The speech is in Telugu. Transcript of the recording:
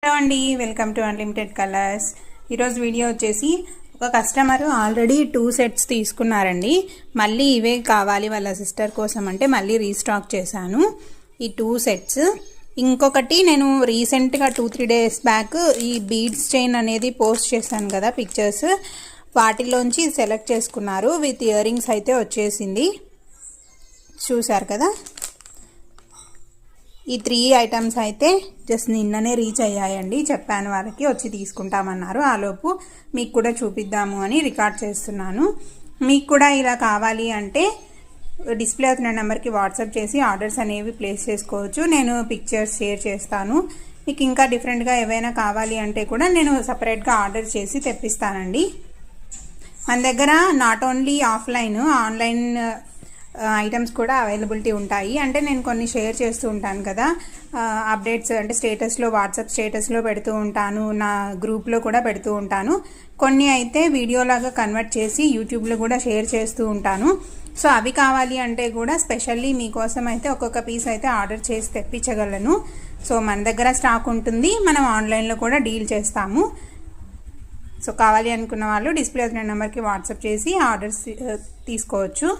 హలో అండి, వెల్కమ్ టు అన్లిమిటెడ్ కలర్స్. ఈరోజు వీడియో వచ్చేసి ఒక కస్టమర్ ఆల్రెడీ 2 సెట్స్ తీసుకున్నారండి. మళ్ళీ ఇవే కావాలి వాళ్ళ సిస్టర్ కోసం అంటే మళ్ళీ రీస్టాక్ చేశాను ఈ 2 సెట్స్. ఇంకొకటి నేను రీసెంట్గా 2-3 డేస్ బ్యాక్ ఈ బీడ్స్ చైన్ అనేది పోస్ట్ చేశాను కదా పిక్చర్స్, వాటిలోంచి సెలెక్ట్ చేసుకున్నారు. విత్ ఇయర్ రింగ్స్ అయితే వచ్చేసింది, చూసారు కదా. ఈ 3 ఐటమ్స్ అయితే జస్ట్ నిన్ననే రీచ్ అయ్యాయండి. చెప్పాను వాళ్ళకి వచ్చి తీసుకుంటామన్నారు. ఆలోపు మీకు కూడా చూపిద్దాము అని రికార్డ్ చేస్తున్నాను. మీకు కూడా ఇలా కావాలి అంటే డిస్ప్లే అవుతున్న నెంబర్కి వాట్సాప్ చేసి ఆర్డర్స్ అనేవి ప్లేస్ చేసుకోవచ్చు. నేను పిక్చర్స్ షేర్ చేస్తాను. మీకు ఇంకా డిఫరెంట్గా ఏవైనా కావాలి అంటే కూడా నేను సపరేట్గా ఆర్డర్ చేసి తెప్పిస్తానండి. మన దగ్గర not only offline, online items కూడా అవైలబిలిటీ ఉంటాయి. అంటే నేను కొన్ని షేర్ చేస్తూ ఉంటాను కదా అప్డేట్స్, అంటే స్టేటస్లో, వాట్సాప్ స్టేటస్లో పెడుతూ ఉంటాను, నా గ్రూప్లో కూడా పెడుతూ ఉంటాను. కొన్ని అయితే వీడియోలాగా కన్వర్ట్ చేసి యూట్యూబ్లో కూడా షేర్ చేస్తూ ఉంటాను. సో అవి కావాలి అంటే కూడా స్పెషల్లీ మీకోసం అయితే ఒక్కొక్క పీస్ అయితే ఆర్డర్ చేసి తెప్పించగలను. సో మన దగ్గర స్టాక్ ఉంటుంది, మనం ఆన్లైన్లో కూడా డీల్ చేస్తాము. సో కావాలి అనుకున్న వాళ్ళు డిస్ప్లే అవుతున్న నెంబర్కి వాట్సాప్ చేసి ఆర్డర్స్ తీసుకోవచ్చు.